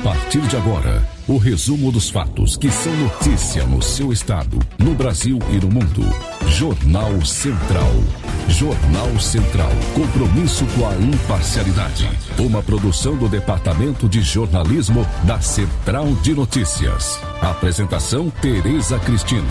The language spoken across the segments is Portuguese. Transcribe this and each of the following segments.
partir de agora, o resumo dos fatos que são notícia no seu estado, no Brasil e no mundo. Jornal Central. Jornal Central. Compromisso com a imparcialidade. Uma produção do Departamento de Jornalismo da Central de Notícias. Apresentação: Tereza Cristina.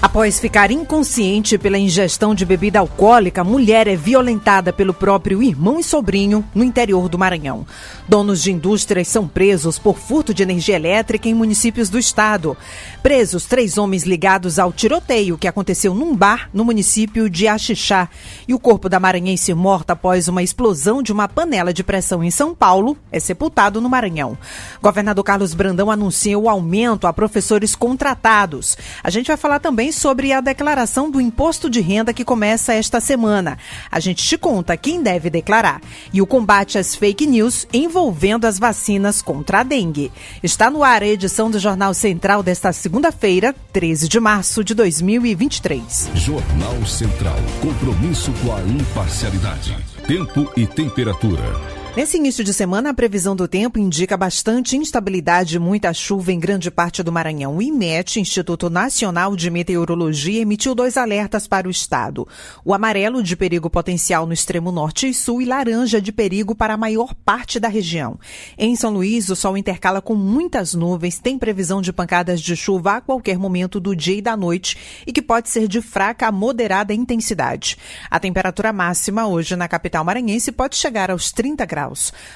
Após ficar inconsciente pela ingestão de bebida alcoólica, mulher é violentada pelo próprio irmão e sobrinho no interior do Maranhão. Donos de indústrias são presos por furto de energia elétrica em municípios do estado. Presos 3 homens ligados ao tiroteio que aconteceu num bar no município de Axixá. E o corpo da maranhense morta após uma explosão de uma panela de pressão em São Paulo é sepultado no Maranhão. Governador Carlos Brandão anuncia o aumento a professores contratados. A gente vai falar também sobre a declaração do imposto de renda que começa esta semana. A gente te conta quem deve declarar. E o combate às fake news envolvendo as vacinas contra a dengue. Está no ar a edição do Jornal Central desta segunda-feira, 13 de março de 2023. Jornal Central. Compromisso com a imparcialidade. Tempo e temperatura. Nesse início de semana, a previsão do tempo indica bastante instabilidade e muita chuva em grande parte do Maranhão. O IMET, Instituto Nacional de Meteorologia, emitiu 2 alertas para o estado. O amarelo de perigo potencial no extremo norte e sul e laranja de perigo para a maior parte da região. Em São Luís, o sol intercala com muitas nuvens, tem previsão de pancadas de chuva a qualquer momento do dia e da noite e que pode ser de fraca a moderada intensidade. A temperatura máxima hoje na capital maranhense pode chegar aos 30 graus.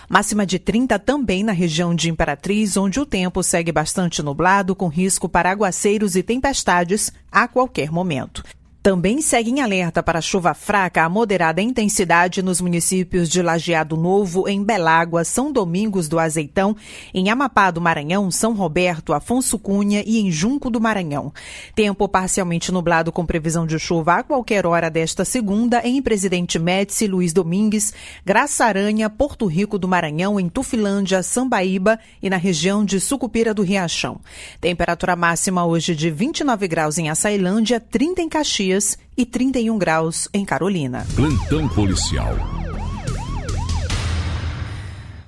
Máxima de 30 também na região de Imperatriz, onde o tempo segue bastante nublado, com risco para aguaceiros e tempestades a qualquer momento. Também segue em alerta para chuva fraca a moderada intensidade nos municípios de Lajeado Novo, em Belágua, São Domingos do Azeitão, em Amapá do Maranhão, São Roberto, Afonso Cunha e em Junco do Maranhão. Tempo parcialmente nublado com previsão de chuva a qualquer hora desta segunda em Presidente Médici, Luiz Domingues, Graça Aranha, Porto Rico do Maranhão, em Tufilândia, Sambaíba e na região de Sucupira do Riachão. Temperatura máxima hoje de 29 graus em Açailândia, 30 em Caxias e 31 graus em Carolina. Plantão policial.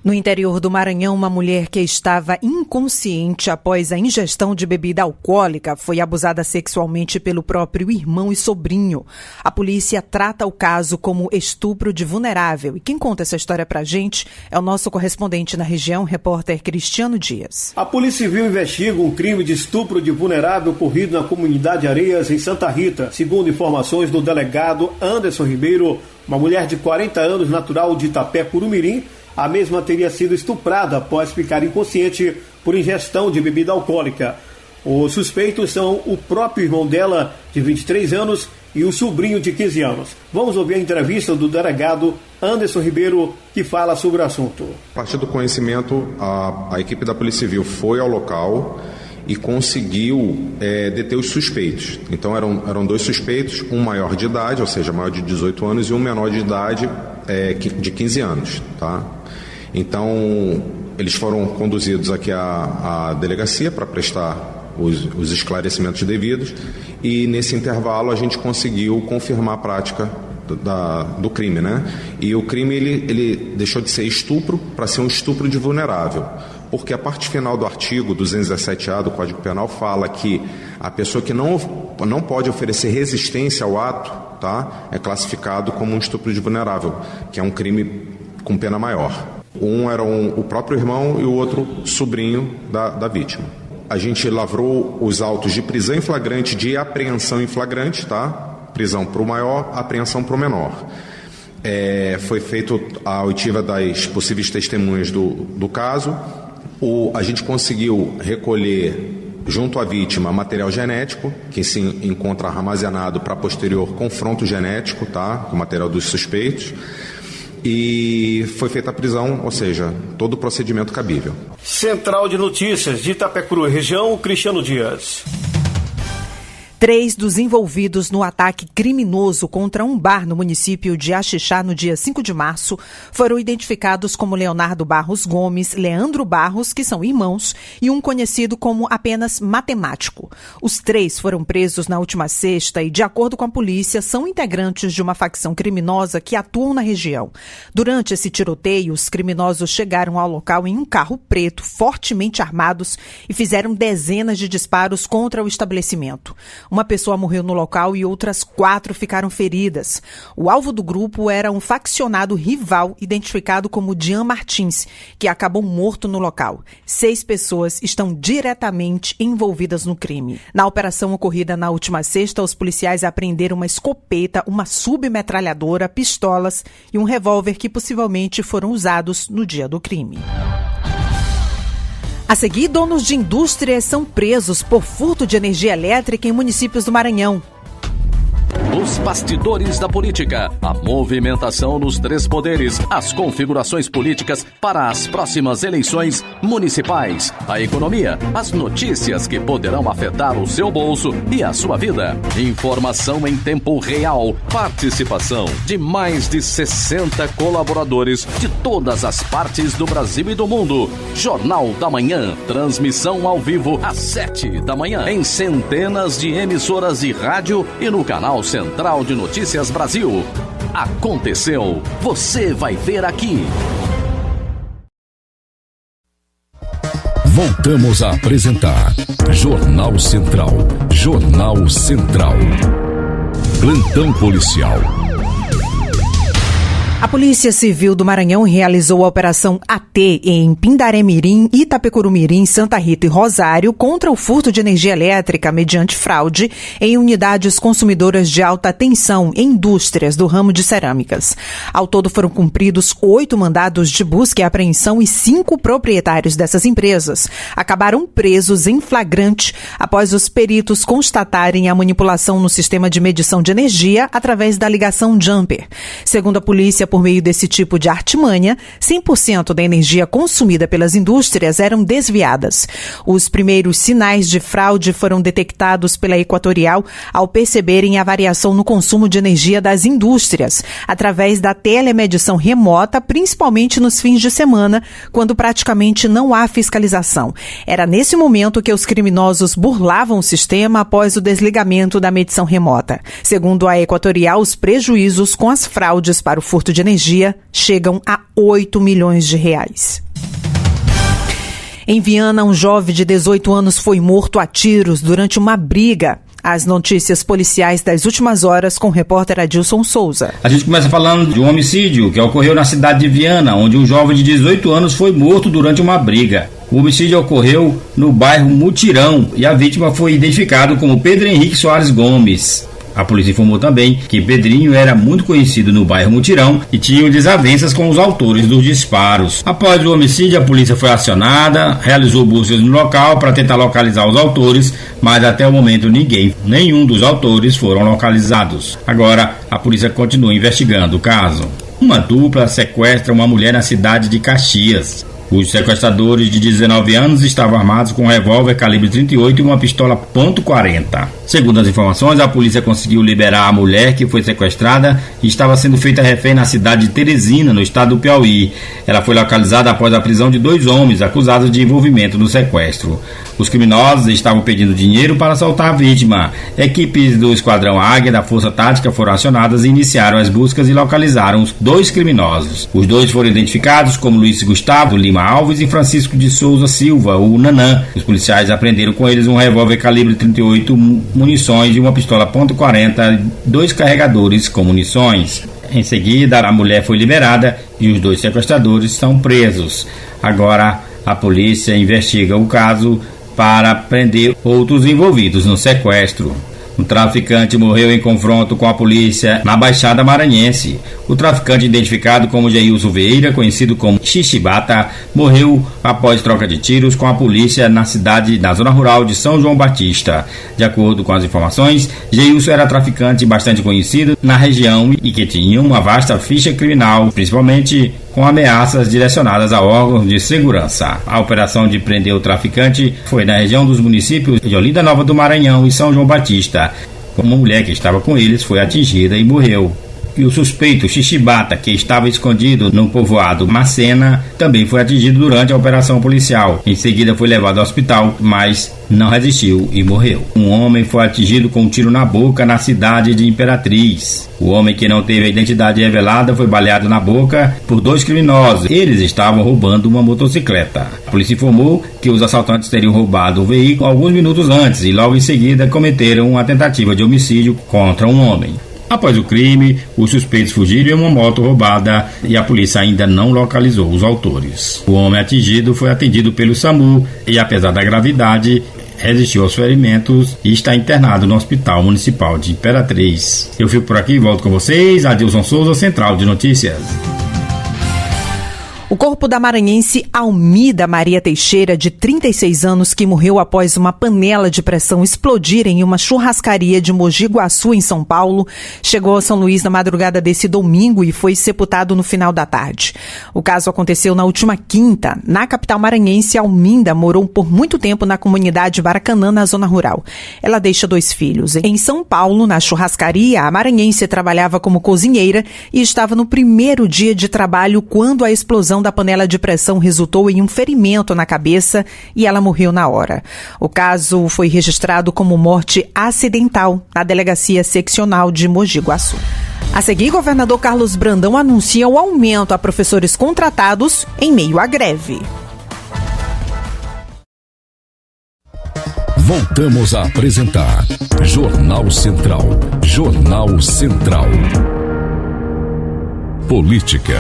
No interior do Maranhão, uma mulher que estava inconsciente após a ingestão de bebida alcoólica foi abusada sexualmente pelo próprio irmão e sobrinho. A polícia trata o caso como estupro de vulnerável. E quem conta essa história pra gente é o nosso correspondente na região, repórter Cristiano Dias. A Polícia Civil investiga um crime de estupro de vulnerável ocorrido na comunidade Areias, em Santa Rita. Segundo informações do delegado Anderson Ribeiro, uma mulher de 40 anos, natural de Itapé, Curumirim, a mesma teria sido estuprada após ficar inconsciente por ingestão de bebida alcoólica. Os suspeitos são o próprio irmão dela, de 23 anos, e o sobrinho de 15 anos. Vamos ouvir a entrevista do delegado Anderson Ribeiro, que fala sobre o assunto. A partir do conhecimento, a equipe da Polícia Civil foi ao local e conseguiu deter os suspeitos. Então eram 2 suspeitos, um maior de idade, ou seja, maior de 18 anos, e um menor de idade de 15 anos. Tá? Então, eles foram conduzidos aqui à delegacia para prestar os esclarecimentos devidos, e nesse intervalo a gente conseguiu confirmar a prática do crime, né? E o crime ele deixou de ser estupro para ser um estupro de vulnerável, porque a parte final do artigo 217A do Código Penal fala que a pessoa que não pode oferecer resistência ao ato, tá, é classificado como um estupro de vulnerável, que é um crime com pena maior. Um era o próprio irmão e o outro sobrinho da vítima. A gente lavrou os autos de prisão em flagrante, de apreensão em flagrante, tá? Prisão para o maior, apreensão para o menor. Foi feita a oitiva das possíveis testemunhas do caso. A gente conseguiu recolher junto à vítima material genético, que se encontra armazenado para posterior confronto genético, tá? Com o material dos suspeitos. E foi feita a prisão, ou seja, todo o procedimento cabível. Central de Notícias de Itapecuru, região, Cristiano Dias. 3 dos envolvidos no ataque criminoso contra um bar no município de Axixá no dia 5 de março foram identificados como Leonardo Barros Gomes, Leandro Barros, que são irmãos, e um conhecido como apenas Matemático. Os 3 foram presos na última sexta e, de acordo com a polícia, são integrantes de uma facção criminosa que atuam na região. Durante esse tiroteio, os criminosos chegaram ao local em um carro preto, fortemente armados, e fizeram dezenas de disparos contra o estabelecimento. Uma pessoa morreu no local e outras 4 ficaram feridas. O alvo do grupo era um faccionado rival identificado como Dian Martins, que acabou morto no local. 6 pessoas estão diretamente envolvidas no crime. Na operação ocorrida na última sexta, os policiais apreenderam uma escopeta, uma submetralhadora, pistolas e um revólver que possivelmente foram usados no dia do crime. A seguir, donos de indústrias são presos por furto de energia elétrica em municípios do Maranhão. Os bastidores da política, a movimentação nos 3 poderes, as configurações políticas para as próximas eleições municipais, a economia, as notícias que poderão afetar o seu bolso e a sua vida. Informação em tempo real, participação de mais de 60 colaboradores de todas as partes do Brasil e do mundo. Jornal da Manhã, transmissão ao vivo às 7 da manhã em centenas de emissoras de rádio e no canal Central de Notícias Brasil. Aconteceu, você vai ver aqui. Voltamos a apresentar Jornal Central. Jornal Central. Plantão policial. A Polícia Civil do Maranhão realizou a Operação AT em Pindaré-Mirim, Itapecurumirim, Santa Rita e Rosário contra o furto de energia elétrica mediante fraude em unidades consumidoras de alta tensão em indústrias do ramo de cerâmicas. Ao todo foram cumpridos 8 mandados de busca e apreensão e 5 proprietários dessas empresas acabaram presos em flagrante após os peritos constatarem a manipulação no sistema de medição de energia através da ligação jumper. Segundo a polícia, por meio desse tipo de artimanha, 100% da energia consumida pelas indústrias eram desviadas. Os primeiros sinais de fraude foram detectados pela Equatorial ao perceberem a variação no consumo de energia das indústrias, através da telemedição remota, principalmente nos fins de semana, quando praticamente não há fiscalização. Era nesse momento que os criminosos burlavam o sistema após o desligamento da medição remota. Segundo a Equatorial, os prejuízos com as fraudes para o furto de energia chegam a 8 milhões de reais. Em Viana, um jovem de 18 anos foi morto a tiros durante uma briga. As notícias policiais das últimas horas com o repórter Adilson Souza. A gente começa falando de um homicídio que ocorreu na cidade de Viana, onde um jovem de 18 anos foi morto durante uma briga. O homicídio ocorreu no bairro Mutirão e a vítima foi identificada como Pedro Henrique Soares Gomes. A polícia informou também que Pedrinho era muito conhecido no bairro Mutirão e tinha desavenças com os autores dos disparos. Após o homicídio, a polícia foi acionada, realizou buscas no local para tentar localizar os autores, mas até o momento nenhum dos autores foram localizados. Agora, a polícia continua investigando o caso. Uma dupla sequestra uma mulher na cidade de Caxias. Os sequestradores de 19 anos estavam armados com um revólver calibre 38 e uma pistola .40. Segundo as informações, a polícia conseguiu liberar a mulher que foi sequestrada e estava sendo feita refém na cidade de Teresina, no estado do Piauí. Ela foi localizada após a prisão de 2 homens acusados de envolvimento no sequestro. Os criminosos estavam pedindo dinheiro para soltar a vítima. Equipes do Esquadrão Águia da Força Tática foram acionadas e iniciaram as buscas e localizaram os 2 criminosos. Os 2 foram identificados como Luiz Gustavo Lima Alves e Francisco de Souza Silva, o Nanã. Os policiais apreenderam com eles um revólver calibre 38, munições e uma pistola .40, 2 carregadores com munições. Em seguida, a mulher foi liberada e os 2 sequestradores são presos. Agora, a polícia investiga o caso para prender outros envolvidos no sequestro. Um traficante morreu em confronto com a polícia na Baixada Maranhense. O traficante, identificado como Geilson Vieira, conhecido como Xixibata, morreu após troca de tiros com a polícia na zona rural de São João Batista. De acordo com as informações, Geilson era traficante bastante conhecido na região e que tinha uma vasta ficha criminal, principalmente com ameaças direcionadas a órgãos de segurança. A operação de prender o traficante foi na região dos municípios de Olinda Nova do Maranhão e São João Batista. Uma mulher que estava com eles foi atingida e morreu. E o suspeito Xixibata, que estava escondido no povoado Macena, também foi atingido durante a operação policial. Em seguida foi levado ao hospital, mas não resistiu e morreu. Um homem foi atingido com um tiro na boca na cidade de Imperatriz. O homem, que não teve a identidade revelada, foi baleado na boca por 2 criminosos. Eles estavam roubando uma motocicleta. A polícia informou que os assaltantes teriam roubado o veículo alguns minutos antes e logo em seguida cometeram uma tentativa de homicídio contra um homem. Após o crime, os suspeitos fugiram em uma moto roubada e a polícia ainda não localizou os autores. O homem atingido foi atendido pelo SAMU e, apesar da gravidade, resistiu aos ferimentos e está internado no Hospital Municipal de Imperatriz. Eu fico por aqui e volto com vocês. Adilson Souza, Central de Notícias. O corpo da maranhense Almida Maria Teixeira, de 36 anos, que morreu após uma panela de pressão explodir em uma churrascaria de Mogi Guaçu, em São Paulo, chegou a São Luís na madrugada desse domingo e foi sepultado no final da tarde. O caso aconteceu na última quinta. Na capital maranhense, Almida morou por muito tempo na comunidade Baracanã, na zona rural. Ela deixa 2 filhos. Em São Paulo, na churrascaria, a maranhense trabalhava como cozinheira e estava no primeiro dia de trabalho quando a explosão da panela de pressão resultou em um ferimento na cabeça e ela morreu na hora. O caso foi registrado como morte acidental na Delegacia Seccional de Mogi Guaçu. A seguir, governador Carlos Brandão anuncia o aumento a professores contratados em meio à greve. Voltamos a apresentar Jornal Central. Jornal Central. Política.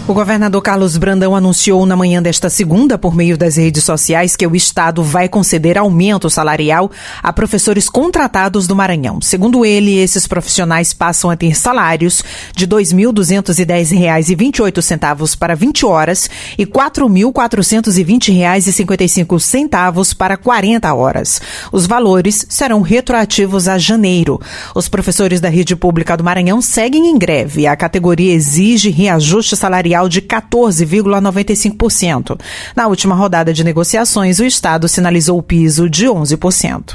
O governador Carlos Brandão anunciou na manhã desta segunda, por meio das redes sociais, que o Estado vai conceder aumento salarial a professores contratados do Maranhão. Segundo ele, esses profissionais passam a ter salários de R$ 2.210,28 para 20 horas e R$ 4.420,55 para 40 horas. Os valores serão retroativos a janeiro. Os professores da rede pública do Maranhão seguem em greve. A categoria exige reajuste salarial de 14,95%. Na última rodada de negociações, o Estado sinalizou o piso de 11%.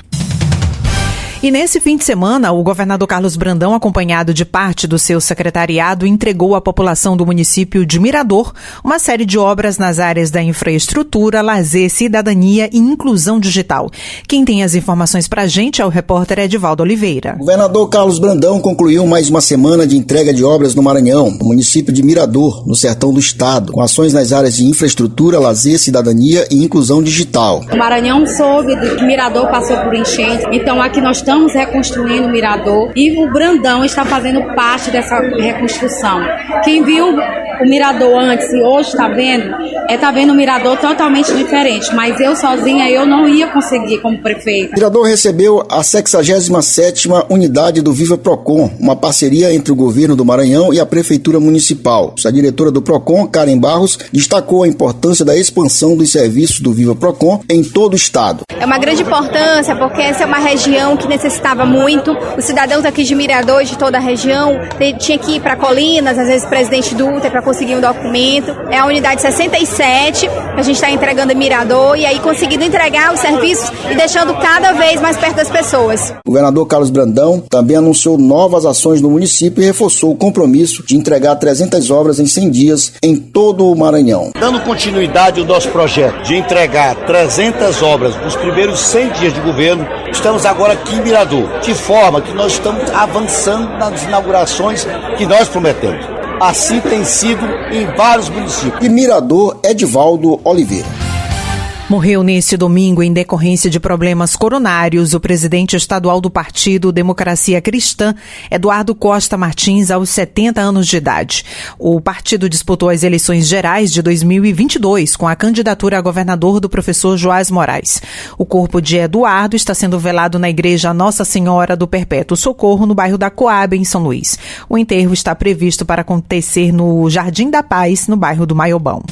E nesse fim de semana, o governador Carlos Brandão, acompanhado de parte do seu secretariado, entregou à população do município de Mirador uma série de obras nas áreas da infraestrutura, lazer, cidadania e inclusão digital. Quem tem as informações pra gente é o repórter Edivaldo Oliveira. O governador Carlos Brandão concluiu mais uma semana de entrega de obras no Maranhão, no município de Mirador, no sertão do estado, com ações nas áreas de infraestrutura, lazer, cidadania e inclusão digital. O Maranhão soube que Mirador passou por enchente, então aqui nós estamos reconstruindo o Mirador e o Brandão está fazendo parte dessa reconstrução. Quem viu o Mirador antes e hoje está vendo o Mirador totalmente diferente, mas eu sozinha eu não ia conseguir como prefeito. O Mirador recebeu a 67ª unidade do Viva Procon, uma parceria entre o governo do Maranhão e a Prefeitura Municipal. A diretora do Procon, Karen Barros, destacou a importância da expansão dos serviços do Viva Procon em todo o estado. É uma grande importância porque essa é uma região que necessitava muito. Os cidadãos aqui de Mirador, de toda a região, tinha que ir para Colinas, às vezes Presidente Dutra, para conseguir um documento. É a unidade 67 que a gente está entregando em Mirador e aí conseguindo entregar os serviços e deixando cada vez mais perto das pessoas. O governador Carlos Brandão também anunciou novas ações no município e reforçou o compromisso de entregar 300 obras em 100 dias em todo o Maranhão. Dando continuidade ao nosso projeto de entregar 300 obras nos primeiros 100 dias de governo, estamos agora aqui em Mirador, de forma que nós estamos avançando nas inaugurações que nós prometemos. Assim tem sido em vários municípios. De Mirador, Edivaldo Oliveira. Morreu neste domingo em decorrência de problemas coronários o presidente estadual do partido Democracia Cristã, Eduardo Costa Martins, aos 70 anos de idade. O partido disputou as eleições gerais de 2022 com a candidatura a governador do professor Joás Moraes. O corpo de Eduardo está sendo velado na igreja Nossa Senhora do Perpétuo Socorro, no bairro da Coab, em São Luís. O enterro está previsto para acontecer no Jardim da Paz, no bairro do Maiobão.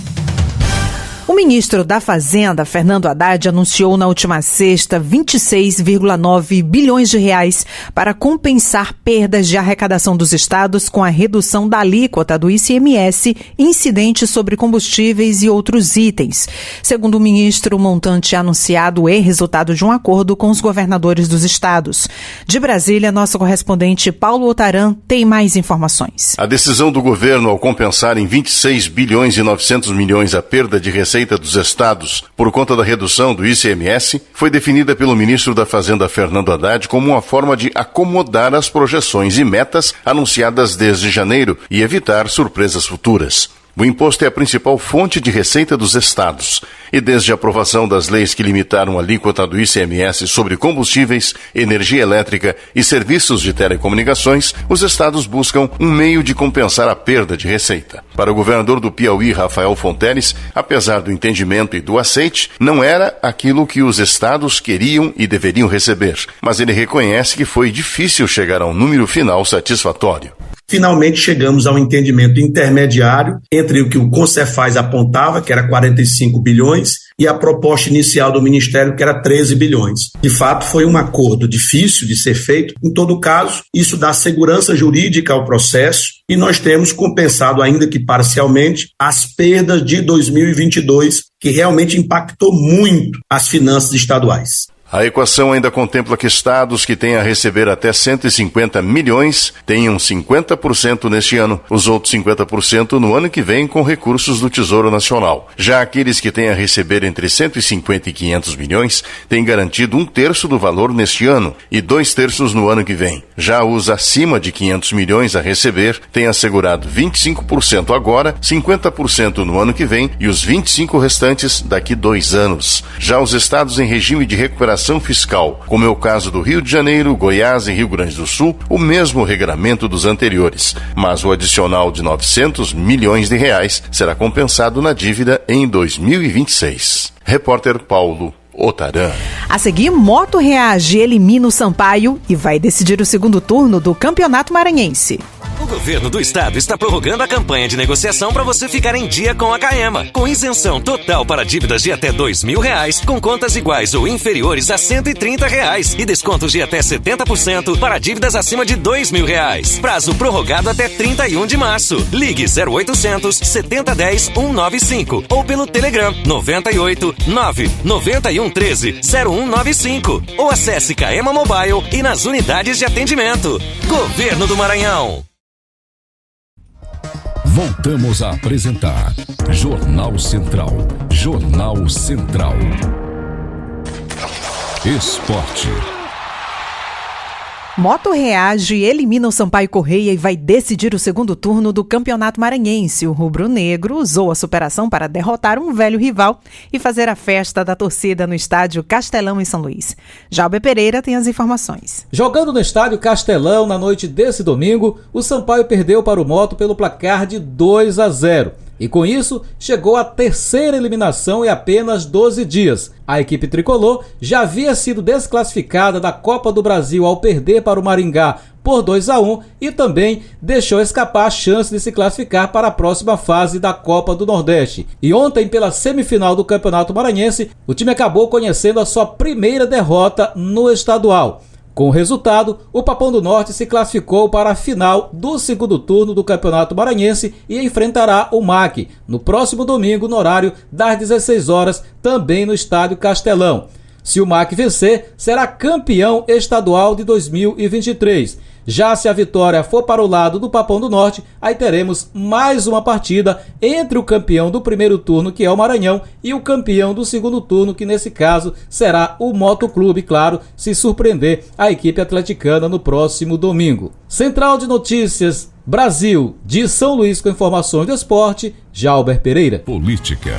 O ministro da Fazenda, Fernando Haddad, anunciou na última sexta 26,9 bilhões de reais para compensar perdas de arrecadação dos estados com a redução da alíquota do ICMS incidente sobre combustíveis e outros itens. Segundo o ministro, o montante anunciado é resultado de um acordo com os governadores dos estados. De Brasília, nosso correspondente Paulo Otaran tem mais informações. A decisão do governo ao compensar em 26 bilhões e 900 milhões a perda de receita dos estados por conta da redução do ICMS foi definida pelo ministro da Fazenda Fernando Haddad como uma forma de acomodar as projeções e metas anunciadas desde janeiro e evitar surpresas futuras. O imposto é a principal fonte de receita dos estados e desde a aprovação das leis que limitaram a alíquota do ICMS sobre combustíveis, energia elétrica e serviços de telecomunicações, os estados buscam um meio de compensar a perda de receita. Para o governador do Piauí, Rafael Fonteles, apesar do entendimento e do aceite, não era aquilo que os estados queriam e deveriam receber, mas ele reconhece que foi difícil chegar a um número final satisfatório. Finalmente chegamos ao entendimento intermediário entre o que o Concefaz apontava, que era 45 bilhões, e a proposta inicial do Ministério, que era 13 bilhões. De fato, foi um acordo difícil de ser feito. Em todo caso, isso dá segurança jurídica ao processo e nós temos compensado, ainda que parcialmente, as perdas de 2022, que realmente impactou muito as finanças estaduais. A equação ainda contempla que estados que têm a receber até 150 milhões tenham 50% neste ano, os outros 50% no ano que vem com recursos do Tesouro Nacional. Já aqueles que têm a receber entre 150 e 500 milhões têm garantido 1/3 do valor neste ano e 2/3 no ano que vem. Já os acima de 500 milhões a receber têm assegurado 25% agora, 50% no ano que vem e os 25% restantes daqui 2 anos. Já os estados em regime de recuperação fiscal, como é o caso do Rio de Janeiro, Goiás e Rio Grande do Sul, o mesmo regramento dos anteriores, mas o adicional de 900 milhões de reais será compensado na dívida em 2026. Repórter Paulo Otaran. A seguir, Moto reage, elimina o Sampaio e vai decidir o segundo turno do Campeonato Maranhense. O governo do estado está prorrogando a campanha de negociação para você ficar em dia com a Caema, com isenção total para dívidas de até R$2.000, com contas iguais ou inferiores a R$130 e descontos de até 70% para dívidas acima de R$2.000. Prazo prorrogado até 31 de março. Ligue 0800 7010 195 ou pelo Telegram 98 991 13 0195 ou acesse Caema Mobile e nas unidades de atendimento. Governo do Maranhão. Voltamos a apresentar Jornal Central. Jornal Central. Esporte. Moto reage, elimina o Sampaio Correia e vai decidir o segundo turno do Campeonato Maranhense. O rubro-negro usou a superação para derrotar um velho rival e fazer a festa da torcida no estádio Castelão, em São Luís. Jalber Pereira tem as informações. Jogando no estádio Castelão na noite desse domingo, o Sampaio perdeu para o Moto pelo placar de 2-0. E com isso, chegou à terceira eliminação em apenas 12 dias. A equipe tricolor já havia sido desclassificada da Copa do Brasil ao perder para o Maringá por 2-1 e também deixou escapar a chance de se classificar para a próxima fase da Copa do Nordeste. E ontem, pela semifinal do Campeonato Maranhense, o time acabou conhecendo a sua primeira derrota no estadual. Com o resultado, o Papão do Norte se classificou para a final do segundo turno do Campeonato Maranhense e enfrentará o MAC no próximo domingo no horário das 16 horas, também no estádio Castelão. Se o MAC vencer, será campeão estadual de 2023. Já se a vitória for para o lado do Papão do Norte, aí teremos mais uma partida entre o campeão do primeiro turno, que é o Maranhão, e o campeão do segundo turno, que nesse caso será o Motoclube, claro, se surpreender a equipe atleticana no próximo domingo. Central de Notícias Brasil, de São Luís, com informações do esporte, Jalber Pereira. Política.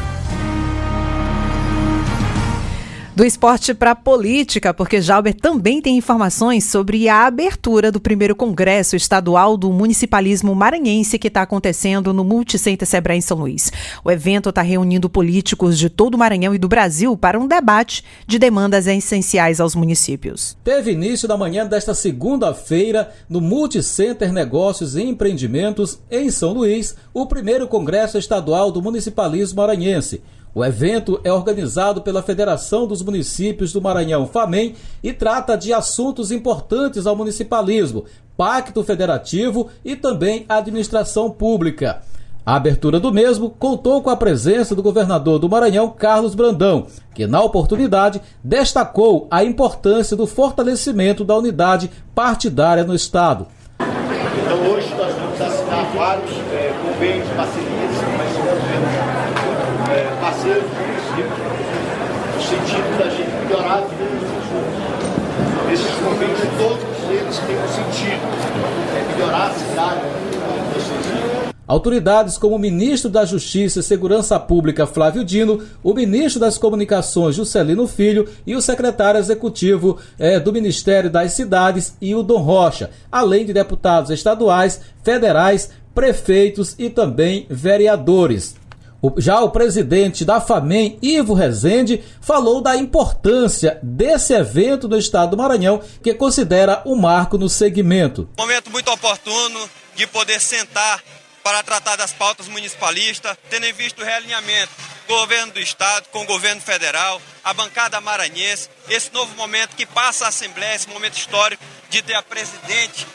Do esporte para a política, porque Jalber também tem informações sobre a abertura do primeiro Congresso Estadual do Municipalismo Maranhense que está acontecendo no Multicenter Sebrae em São Luís. O evento está reunindo políticos de todo o Maranhão e do Brasil para um debate de demandas essenciais aos municípios. Teve início na manhã desta segunda-feira no Multicenter Negócios e Empreendimentos em São Luís, o primeiro Congresso Estadual do Municipalismo Maranhense. O evento é organizado pela Federação dos Municípios do Maranhão, FAMEM, e trata de assuntos importantes ao municipalismo, pacto federativo e também administração pública. A abertura do mesmo contou com a presença do governador do Maranhão, Carlos Brandão, que na oportunidade destacou a importância do fortalecimento da unidade partidária no Estado. Então hoje nós vamos assinar vários convênios, parcerias, mas somos parceiros do município, no sentido da gente melhorar a vida das pessoas. Esses convênios, todos eles têm um sentido, melhorar a cidade das pessoas. Autoridades como o ministro da Justiça e Segurança Pública, Flávio Dino, o ministro das Comunicações, Juscelino Filho, e o secretário executivo do Ministério das Cidades, Hildon Rocha, além de deputados estaduais, federais, prefeitos e também vereadores. Já o presidente da FAMEM, Ivo Rezende, falou da importância desse evento no estado do Maranhão, que considera um marco no segmento. Momento muito oportuno de poder sentar para tratar das pautas municipalistas, tendo em vista o realinhamento do governo do estado com o governo federal, a bancada maranhense, esse novo momento que passa a Assembleia, esse momento histórico de ter a presidente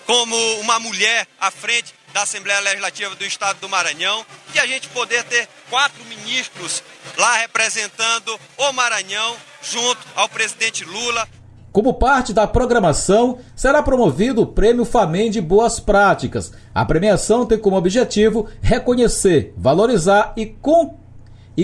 como uma mulher à frente da Assembleia Legislativa do Estado do Maranhão, e a gente poder ter 4 ministros lá representando o Maranhão junto ao presidente Lula. Como parte da programação, será promovido o Prêmio FAMEM de Boas Práticas. A premiação tem como objetivo reconhecer, valorizar e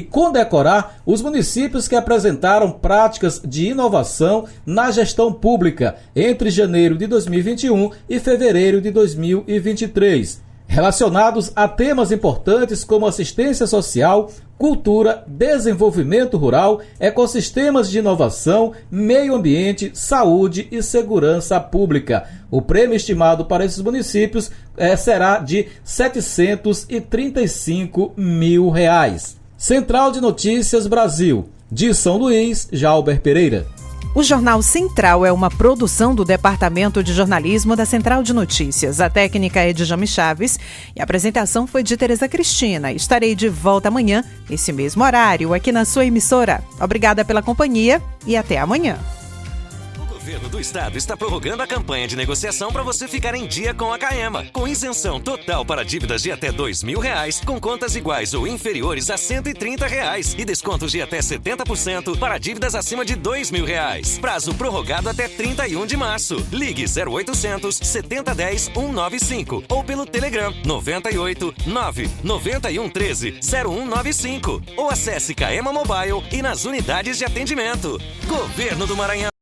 condecorar os municípios que apresentaram práticas de inovação na gestão pública entre janeiro de 2021 e fevereiro de 2023, relacionados a temas importantes como assistência social, cultura, desenvolvimento rural, ecossistemas de inovação, meio ambiente, saúde e segurança pública. O prêmio estimado para esses municípios será de R$ 735 mil. Central de Notícias Brasil, de São Luís, Jalber Pereira. O Jornal Central é uma produção do Departamento de Jornalismo da Central de Notícias. A técnica é de Jami Chaves e a apresentação foi de Tereza Cristina. Estarei de volta amanhã, nesse mesmo horário, aqui na sua emissora. Obrigada pela companhia e até amanhã. O governo do estado está prorrogando a campanha de negociação para você ficar em dia com a Caema, com isenção total para dívidas de até R$2.000, com contas iguais ou inferiores a R$130 e descontos de até 70% para dívidas acima de R$2.000. Prazo prorrogado até 31 de março. Ligue 0800 7010 195 ou pelo Telegram 98 991 13 0195 ou acesse Caema Mobile e nas unidades de atendimento. Governo do Maranhão.